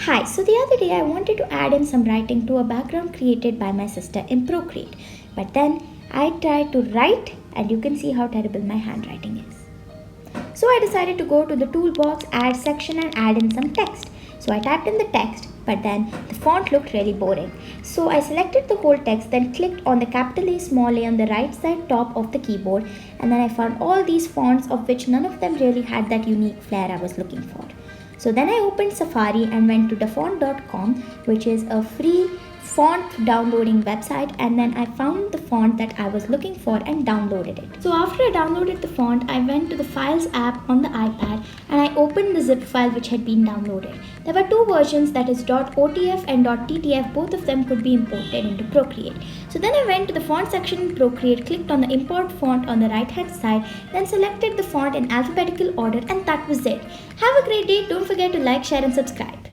Hi, so the other day I wanted to add in some writing to a background created by my sister in Procreate. But then I tried to write and you can see how terrible my handwriting is. So I decided to go to the toolbox, add section and add in some text. So I typed in the text, but then the font looked really boring. So I selected the whole text, then clicked on the capital A small a on the right side top of the keyboard, and then I found all these fonts of which none of them really had that unique flair I was looking for. So then I opened Safari and went to dafont.com, which is a free font downloading website, and then I found the font that I was looking for and downloaded it. So after I downloaded the font, I went to the Files app on the iPad and I opened the zip file which had been downloaded. There were two versions, that is .otf and .ttf. Both of them could be imported into Procreate. So then I went to the font section in Procreate, clicked on the import font on the right hand side, then selected the font in alphabetical order, and that was it. Have a great day. Don't forget to like, share and subscribe.